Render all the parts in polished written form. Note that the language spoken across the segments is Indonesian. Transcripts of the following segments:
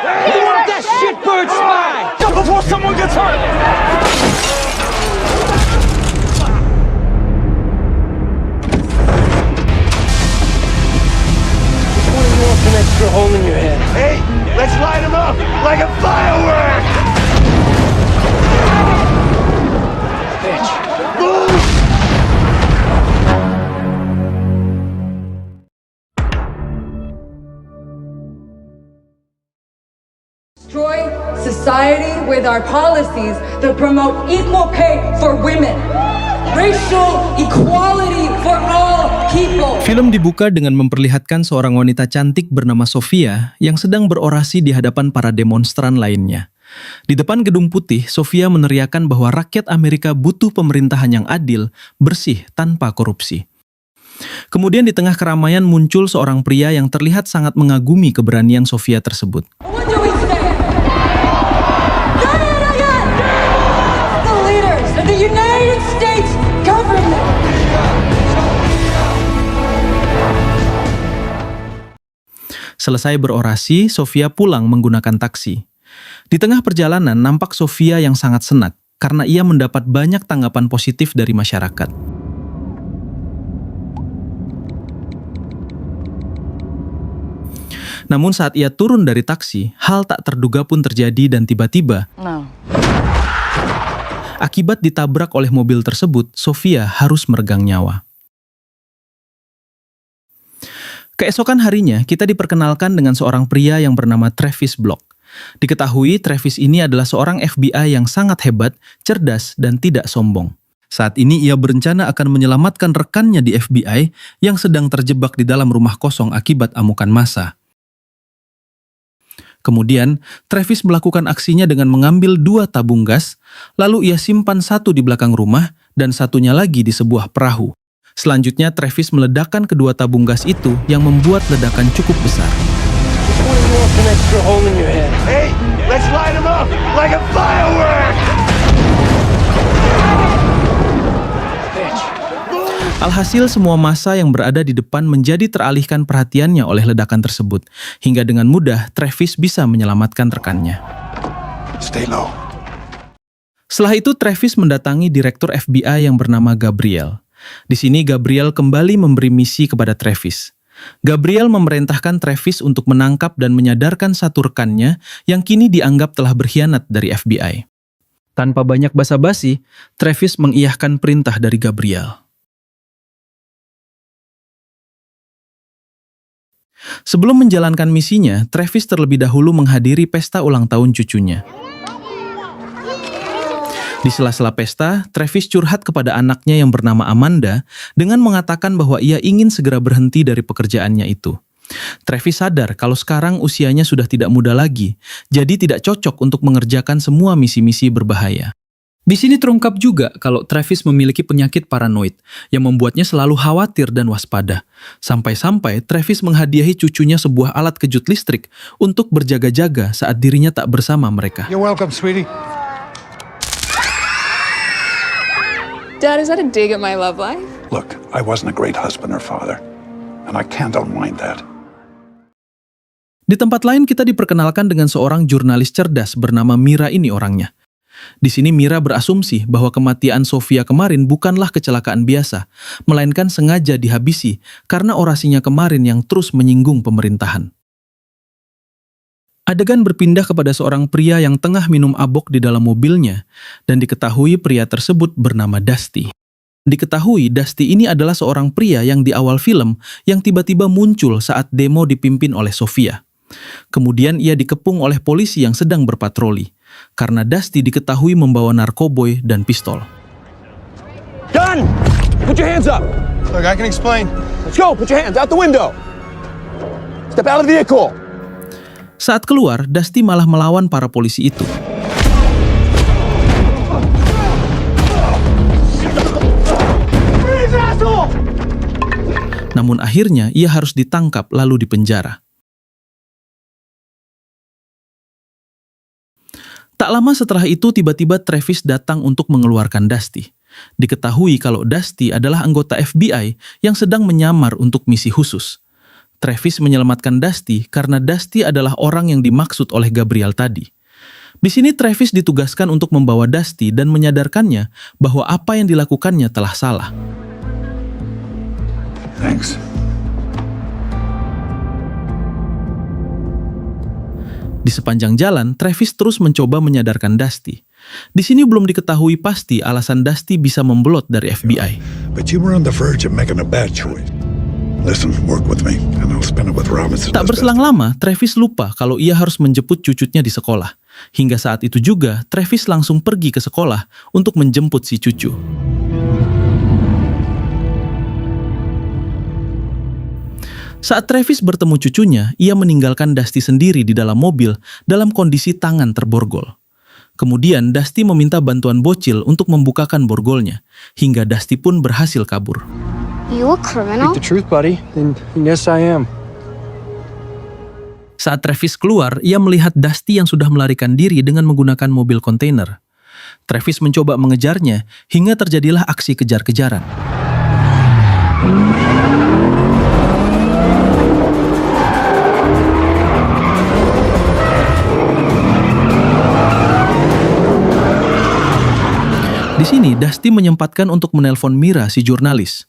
You want that shitbird spy? Jump before someone gets hurt! Which one of you wants an extra hole in your head? Hey, let's light him up like a firework! Bitch. Move! Destroy society with our policies that promote equal pay for women, racial equality for all people. Film dibuka dengan memperlihatkan seorang wanita cantik bernama Sofia yang sedang berorasi di hadapan para demonstran lainnya. Di depan Gedung Putih, Sofia meneriakkan bahwa rakyat Amerika butuh pemerintahan yang adil, bersih, tanpa korupsi. Kemudian di tengah keramaian muncul seorang pria yang terlihat sangat mengagumi keberanian Sofia tersebut. What do we say? The leaders of the United States government. Selesai berorasi, Sofia pulang menggunakan taksi. Di tengah perjalanan nampak Sofia yang sangat senang karena ia mendapat banyak tanggapan positif dari masyarakat. Namun saat ia turun dari taksi, hal tak terduga pun terjadi dan tiba-tiba, akibat ditabrak oleh mobil tersebut, Sofia harus meregang nyawa. Keesokan harinya, kita diperkenalkan dengan seorang pria yang bernama Travis Block. Diketahui Travis ini adalah seorang FBI yang sangat hebat, cerdas, dan tidak sombong. Saat ini ia berencana akan menyelamatkan rekannya di FBI yang sedang terjebak di dalam rumah kosong akibat amukan massa. Kemudian, Travis melakukan aksinya dengan mengambil 2 tabung gas, lalu ia simpan satu di belakang rumah dan satunya lagi di sebuah perahu. Selanjutnya, Travis meledakkan kedua tabung gas itu yang membuat ledakan cukup besar. Which one of you wants an extra hole in your head? Hey, let's light him up like a firework! Bitch. Alhasil semua massa yang berada di depan menjadi teralihkan perhatiannya oleh ledakan tersebut, hingga dengan mudah Travis bisa menyelamatkan rekannya. Stay low. Setelah itu Travis mendatangi direktur FBI yang bernama Gabriel. Di sini Gabriel kembali memberi misi kepada Travis. Gabriel memerintahkan Travis untuk menangkap dan menyadarkan satu rekannya yang kini dianggap telah berkhianat dari FBI. Tanpa banyak basa-basi, Travis mengiyahkan perintah dari Gabriel. Sebelum menjalankan misinya, Travis terlebih dahulu menghadiri pesta ulang tahun cucunya. Di sela-sela pesta, Travis curhat kepada anaknya yang bernama Amanda dengan mengatakan bahwa ia ingin segera berhenti dari pekerjaannya itu. Travis sadar kalau sekarang usianya sudah tidak muda lagi, jadi tidak cocok untuk mengerjakan semua misi-misi berbahaya. Di sini terungkap juga kalau Travis memiliki penyakit paranoid yang membuatnya selalu khawatir dan waspada. Sampai-sampai Travis menghadiahi cucunya sebuah alat kejut listrik untuk berjaga-jaga saat dirinya tak bersama mereka. You're welcome, sweetie. Dad, is that a dig at my love life? Look, I wasn't a great husband or father, and I can't unwind that. Di tempat lain kita diperkenalkan dengan seorang jurnalis cerdas bernama Mira ini orangnya. Di sini Mira berasumsi bahwa kematian Sofia kemarin bukanlah kecelakaan biasa, melainkan sengaja dihabisi karena orasinya kemarin yang terus menyinggung pemerintahan. Adegan berpindah kepada seorang pria yang tengah minum abok di dalam mobilnya, dan diketahui pria tersebut bernama Dusty. Diketahui Dusty ini adalah seorang pria yang di awal film yang tiba-tiba muncul saat demo dipimpin oleh Sofia. Kemudian ia dikepung oleh polisi yang sedang berpatroli, karena Dusty diketahui membawa narkoboy dan pistol. Gun! Put your hands up! Look, I can explain. Let's go! Put your hands out the window! Step out of the vehicle! Saat keluar, Dusty malah melawan para polisi itu. Namun akhirnya ia harus ditangkap lalu dipenjara. Tak lama setelah itu tiba-tiba Travis datang untuk mengeluarkan Dusty. Diketahui kalau Dusty adalah anggota FBI yang sedang menyamar untuk misi khusus. Travis menyelamatkan Dusty karena Dusty adalah orang yang dimaksud oleh Gabriel tadi. Di sini Travis ditugaskan untuk membawa Dusty dan menyadarkannya bahwa apa yang dilakukannya telah salah. Thanks. Di sepanjang jalan, Travis terus mencoba menyadarkan Dusty. Di sini belum diketahui pasti alasan Dusty bisa membelot dari FBI. But you were on the verge of making a bad choice. Listen, work with me, and I'll spend it with Robinson. Tak berselang lama, Travis lupa kalau ia harus menjemput cucunya di sekolah. Hingga saat itu juga, Travis langsung pergi ke sekolah untuk menjemput si cucu. Saat Travis bertemu cucunya, ia meninggalkan Dusty sendiri di dalam mobil dalam kondisi tangan terborgol. Kemudian Dusty meminta bantuan bocil untuk membukakan borgolnya, hingga Dusty pun berhasil kabur. You a criminal? The truth, buddy. Then yes, I am. Saat Travis keluar, ia melihat Dusty yang sudah melarikan diri dengan menggunakan mobil kontainer. Travis mencoba mengejarnya hingga terjadilah aksi kejar-kejaran. Di sini Dusty menyempatkan untuk menelpon Mira, si jurnalis.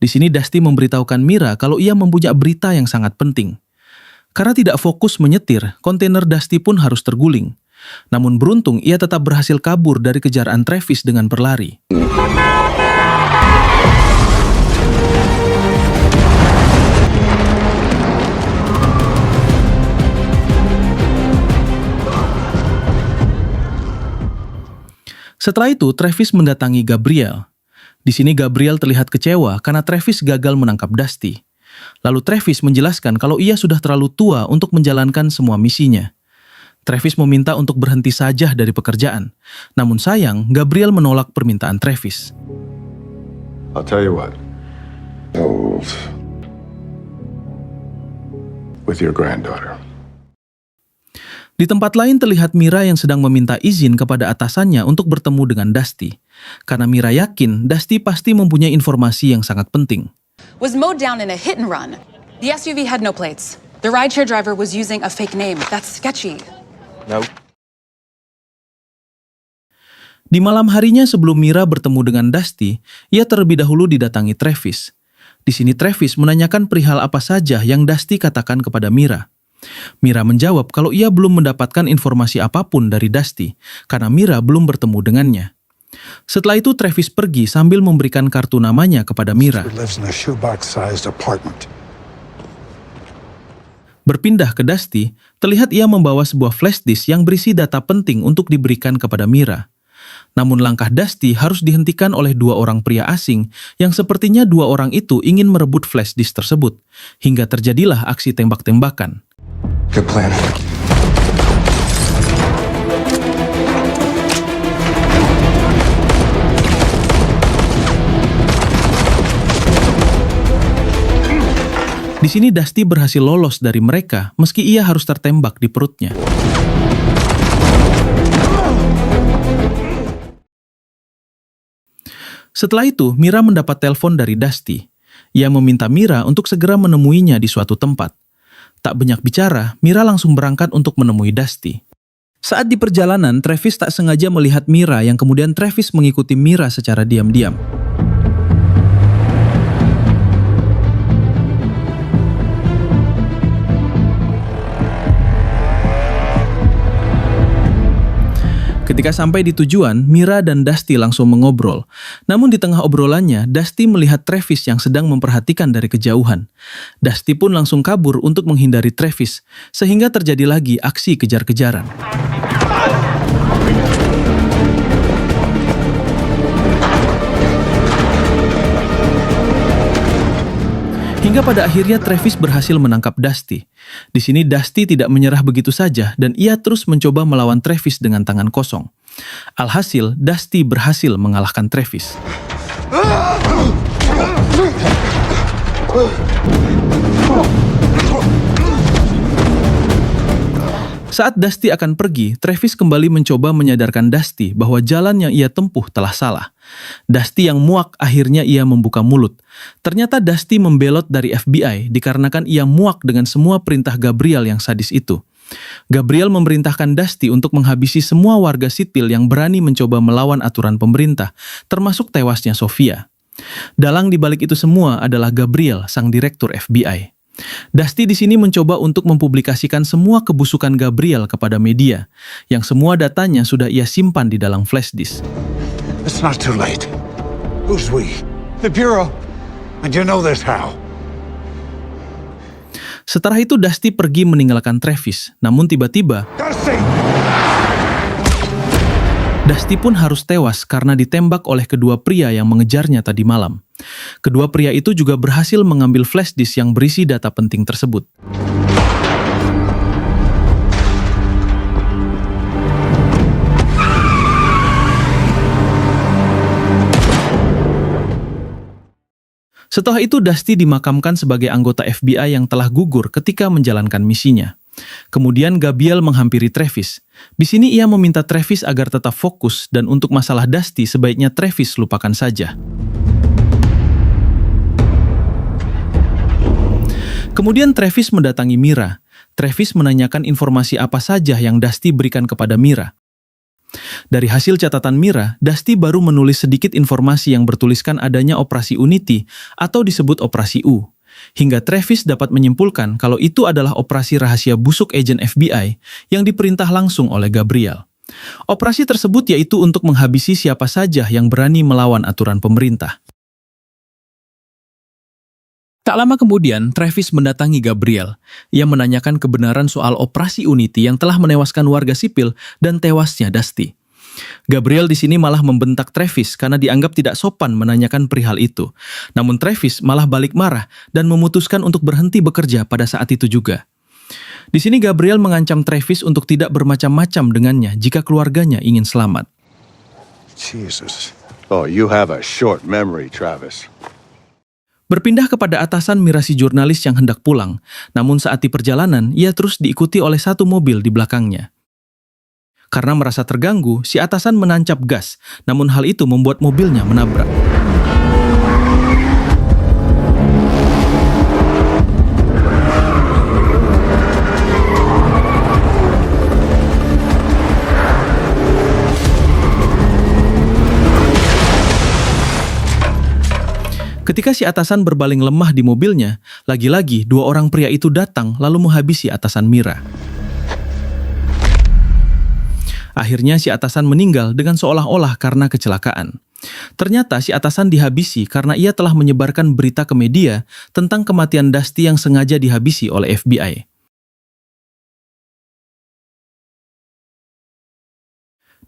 Di sini Dusty memberitahukan Mira kalau ia mempunyai berita yang sangat penting. Karena tidak fokus menyetir, kontainer Dusty pun harus terguling. Namun beruntung ia tetap berhasil kabur dari kejaran Travis dengan berlari. Setelah itu, Travis mendatangi Gabriel. Di sini Gabriel terlihat kecewa karena Travis gagal menangkap Dusty. Lalu Travis menjelaskan kalau ia sudah terlalu tua untuk menjalankan semua misinya. Travis meminta untuk berhenti saja dari pekerjaan. Namun sayang, Gabriel menolak permintaan Travis. I'll tell you what. Oh, with your granddaughter. Di tempat lain terlihat Mira yang sedang meminta izin kepada atasannya untuk bertemu dengan Dusty. Karena Mira yakin Dusty pasti mempunyai informasi yang sangat penting. Was mowed down in a hit and run. The SUV had no plates. The rideshare driver was using a fake name. That's sketchy. No. Di malam harinya sebelum Mira bertemu dengan Dusty, ia terlebih dahulu didatangi Travis. Di sini Travis menanyakan perihal apa saja yang Dusty katakan kepada Mira. Mira menjawab kalau ia belum mendapatkan informasi apapun dari Dusty, karena Mira belum bertemu dengannya. Setelah itu Travis pergi sambil memberikan kartu namanya kepada Mira. Lives in a shoebox-sized apartment. Berpindah ke Dusty, terlihat ia membawa sebuah flash disk yang berisi data penting untuk diberikan kepada Mira. Namun langkah Dusty harus dihentikan oleh dua orang pria asing yang sepertinya dua orang itu ingin merebut flash disk tersebut, hingga terjadilah aksi tembak-tembakan. Good plan. Di sini Dusty berhasil lolos dari mereka meski ia harus tertembak di perutnya. Setelah itu, Mira mendapat telepon dari Dusty. Ia meminta Mira untuk segera menemuinya di suatu tempat. Tak banyak bicara, Mira langsung berangkat untuk menemui Dusty. Saat di perjalanan, Travis tak sengaja melihat Mira yang kemudian Travis mengikuti Mira secara diam-diam. Ketika sampai di tujuan, Mira dan Dusty langsung mengobrol. Namun di tengah obrolannya, Dusty melihat Travis yang sedang memperhatikan dari kejauhan. Dusty pun langsung kabur untuk menghindari Travis, sehingga terjadi lagi aksi kejar-kejaran. Hingga pada akhirnya Travis berhasil menangkap Dusty. Di sini Dusty tidak menyerah begitu saja dan ia terus mencoba melawan Travis dengan tangan kosong. Alhasil, Dusty berhasil mengalahkan Travis. Saat Dusty akan pergi, Travis kembali mencoba menyadarkan Dusty bahwa jalan yang ia tempuh telah salah. Dusty yang muak akhirnya ia membuka mulut. Ternyata Dusty membelot dari FBI dikarenakan ia muak dengan semua perintah Gabriel yang sadis itu. Gabriel memerintahkan Dusty untuk menghabisi semua warga sipil yang berani mencoba melawan aturan pemerintah, termasuk tewasnya Sofia. Dalang dibalik itu semua adalah Gabriel, sang direktur FBI. Dusty di sini mencoba untuk mempublikasikan semua kebusukan Gabriel kepada media, yang semua datanya sudah ia simpan di dalam flash disk. It's not too late. Who's we? The Bureau. And you know this how. Setelah itu Dusty pergi meninggalkan Travis, namun tiba-tiba Dusty! Dusty pun harus tewas karena ditembak oleh kedua pria yang mengejarnya tadi malam. Kedua pria itu juga berhasil mengambil flash disk yang berisi data penting tersebut. Setelah itu Dusty dimakamkan sebagai anggota FBI yang telah gugur ketika menjalankan misinya. Kemudian Gabriel menghampiri Travis. Di sini ia meminta Travis agar tetap fokus dan untuk masalah Dusty sebaiknya Travis lupakan saja. Kemudian Travis mendatangi Mira. Travis menanyakan informasi apa saja yang Dusty berikan kepada Mira. Dari hasil catatan Mira, Dusty baru menulis sedikit informasi yang bertuliskan adanya operasi Unity atau disebut operasi U. Hingga Travis dapat menyimpulkan kalau itu adalah operasi rahasia busuk agen FBI yang diperintah langsung oleh Gabriel. Operasi tersebut yaitu untuk menghabisi siapa saja yang berani melawan aturan pemerintah. Tak lama kemudian, Travis mendatangi Gabriel. Ia menanyakan kebenaran soal operasi Unity yang telah menewaskan warga sipil dan tewasnya Dusty. Gabriel di sini malah membentak Travis karena dianggap tidak sopan menanyakan perihal itu. Namun Travis malah balik marah dan memutuskan untuk berhenti bekerja pada saat itu juga. Di sini Gabriel mengancam Travis untuk tidak bermacam-macam dengannya jika keluarganya ingin selamat. Jesus. Oh, you have a short memory, Travis. Berpindah kepada atasan Mira si jurnalis yang hendak pulang, namun saat di perjalanan ia terus diikuti oleh satu mobil di belakangnya. Karena merasa terganggu, si atasan menancap gas, namun hal itu membuat mobilnya menabrak. Ketika si atasan berbaling lemah di mobilnya, lagi-lagi dua orang pria itu datang lalu menghabisi atasan Mira. Akhirnya si atasan meninggal dengan seolah-olah karena kecelakaan. Ternyata si atasan dihabisi karena ia telah menyebarkan berita ke media tentang kematian Dusty yang sengaja dihabisi oleh FBI.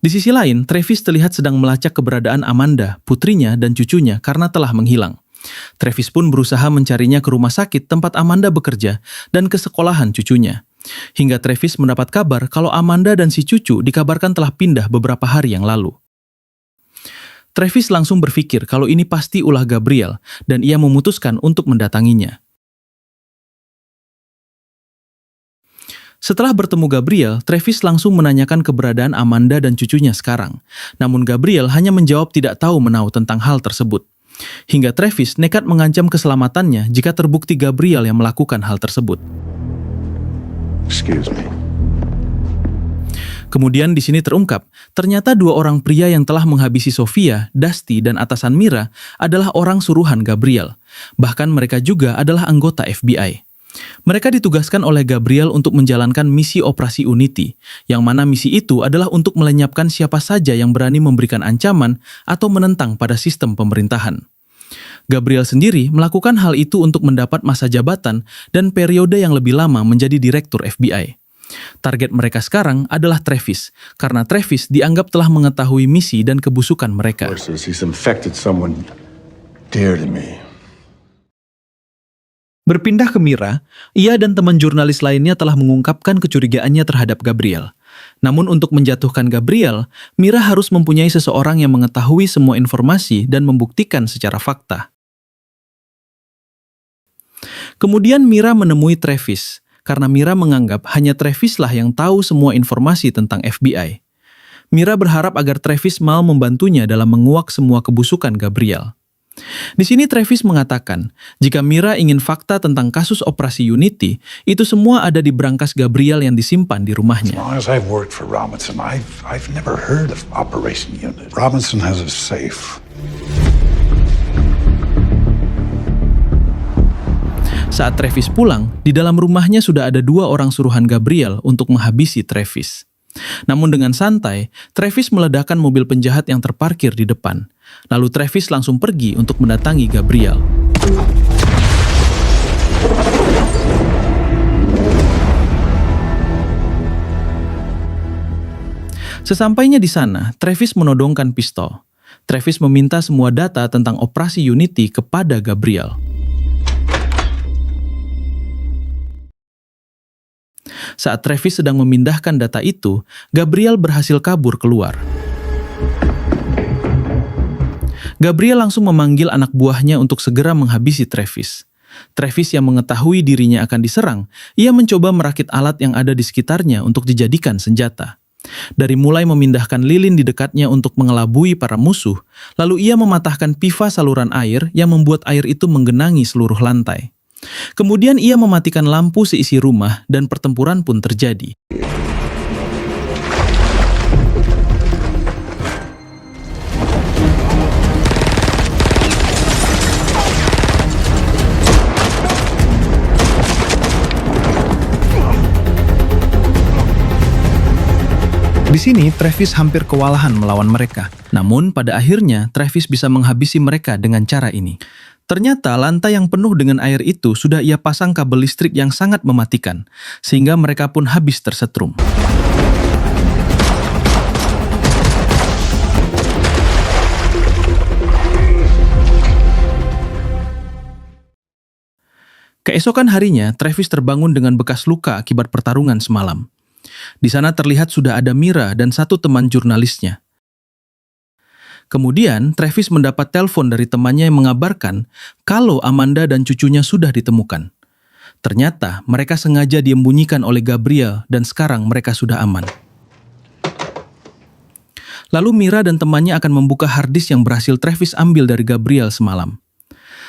Di sisi lain, Travis terlihat sedang melacak keberadaan Amanda, putrinya dan cucunya karena telah menghilang. Travis pun berusaha mencarinya ke rumah sakit tempat Amanda bekerja dan ke sekolahan cucunya. Hingga Travis mendapat kabar kalau Amanda dan si cucu dikabarkan telah pindah beberapa hari yang lalu. Travis langsung berpikir kalau ini pasti ulah Gabriel dan ia memutuskan untuk mendatanginya. Setelah bertemu Gabriel, Travis langsung menanyakan keberadaan Amanda dan cucunya sekarang. Namun Gabriel hanya menjawab tidak tahu menahu tentang hal tersebut. Hingga Travis nekat mengancam keselamatannya jika terbukti Gabriel yang melakukan hal tersebut. Excuse me. Kemudian di sini terungkap, ternyata dua orang pria yang telah menghabisi Sofia, Dusty, dan atasan Mira adalah orang suruhan Gabriel. Bahkan mereka juga adalah anggota FBI. Mereka ditugaskan oleh Gabriel untuk menjalankan misi operasi Unity, yang mana misi itu adalah untuk melenyapkan siapa saja yang berani memberikan ancaman atau menentang pada sistem pemerintahan. Gabriel sendiri melakukan hal itu untuk mendapat masa jabatan dan periode yang lebih lama menjadi direktur FBI. Target mereka sekarang adalah Travis, karena Travis dianggap telah mengetahui misi dan kebusukan mereka. He's infected someone dear to me. Berpindah ke Mira, ia dan teman jurnalis lainnya telah mengungkapkan kecurigaannya terhadap Gabriel. Namun untuk menjatuhkan Gabriel, Mira harus mempunyai seseorang yang mengetahui semua informasi dan membuktikan secara fakta. Kemudian Mira menemui Travis. karena Mira menganggap hanya Travis lah yang tahu semua informasi tentang FBI. Mira berharap agar Travis mau membantunya dalam menguak semua kebusukan Gabriel. Di sini Travis mengatakan, jika Mira ingin fakta tentang kasus operasi Unity, itu semua ada di brankas Gabriel yang disimpan di rumahnya. As long as I've worked for Robinson, I've never heard of Operation Unit. Robinson has a safe. Saat Travis pulang, di dalam rumahnya sudah ada 2 orang suruhan Gabriel untuk menghabisi Travis. Namun dengan santai, Travis meledakkan mobil penjahat yang terparkir di depan. Lalu Travis langsung pergi untuk mendatangi Gabriel. Sesampainya di sana, Travis menodongkan pistol. Travis meminta semua data tentang operasi Unity kepada Gabriel. Saat Travis sedang memindahkan data itu, Gabriel berhasil kabur keluar. Gabriel langsung memanggil anak buahnya untuk segera menghabisi Travis. Travis yang mengetahui dirinya akan diserang, ia mencoba merakit alat yang ada di sekitarnya untuk dijadikan senjata. Dari mulai memindahkan lilin di dekatnya untuk mengelabui para musuh, lalu ia mematahkan pipa saluran air yang membuat air itu menggenangi seluruh lantai. Kemudian ia mematikan lampu seisi rumah dan pertempuran pun terjadi. Di sini, Travis hampir kewalahan melawan mereka. Namun, pada akhirnya, Travis bisa menghabisi mereka dengan cara ini. Ternyata lantai yang penuh dengan air itu sudah ia pasang kabel listrik yang sangat mematikan, sehingga mereka pun habis tersetrum. Keesokan harinya, Travis terbangun dengan bekas luka akibat pertarungan semalam. Di sana terlihat sudah ada Mira dan 1 teman jurnalisnya. Kemudian, Travis mendapat telepon dari temannya yang mengabarkan kalau Amanda dan cucunya sudah ditemukan. Ternyata, mereka sengaja disembunyikan oleh Gabriel dan sekarang mereka sudah aman. Lalu Mira dan temannya akan membuka harddisk yang berhasil Travis ambil dari Gabriel semalam.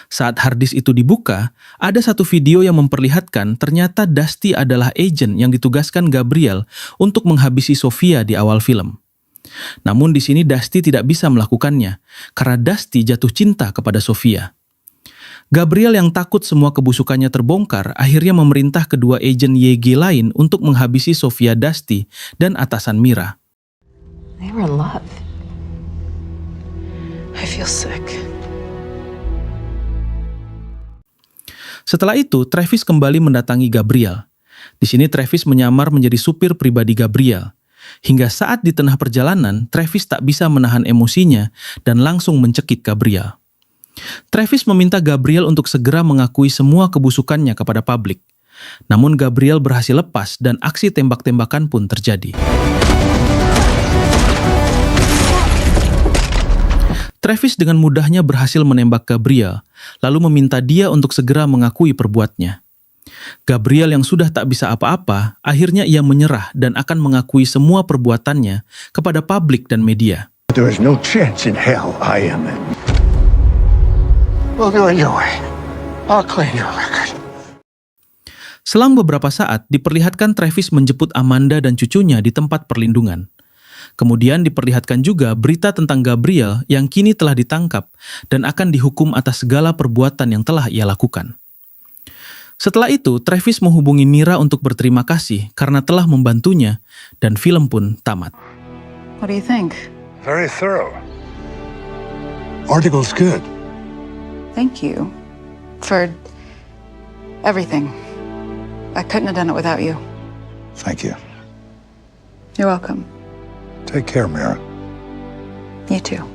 Saat harddisk itu dibuka, ada satu video yang memperlihatkan ternyata Dusty adalah agen yang ditugaskan Gabriel untuk menghabisi Sofia di awal film. Namun di sini Dusty tidak bisa melakukannya, karena Dusty jatuh cinta kepada Sofia. Gabriel yang takut semua kebusukannya terbongkar, akhirnya memerintah kedua agen YG lain untuk menghabisi Sofia, Dusty, dan atasan Mira. They were in love. I feel sick. Setelah itu, Travis kembali mendatangi Gabriel. Di sini Travis menyamar menjadi supir pribadi Gabriel. Hingga saat di tengah perjalanan, Travis tak bisa menahan emosinya dan langsung mencekik Gabriel. Travis meminta Gabriel untuk segera mengakui semua kebusukannya kepada publik. Namun Gabriel berhasil lepas dan aksi tembak-tembakan pun terjadi. Travis dengan mudahnya berhasil menembak Gabriel, lalu meminta dia untuk segera mengakui perbuatnya. Gabriel yang sudah tak bisa apa-apa, akhirnya ia menyerah dan akan mengakui semua perbuatannya kepada publik dan media. There is no chance in hell I am in. We'll do it your way. I'll clean your record. Selang beberapa saat, diperlihatkan Travis menjemput Amanda dan cucunya di tempat perlindungan. Kemudian diperlihatkan juga berita tentang Gabriel yang kini telah ditangkap dan akan dihukum atas segala perbuatan yang telah ia lakukan. Setelah itu, Travis menghubungi Mira untuk berterima kasih karena telah membantunya dan film pun tamat. What do you think? Very thorough. Article's good. Thank you for everything. I couldn't have done it without you. Thank you. You're welcome. Take care, Mira. You too.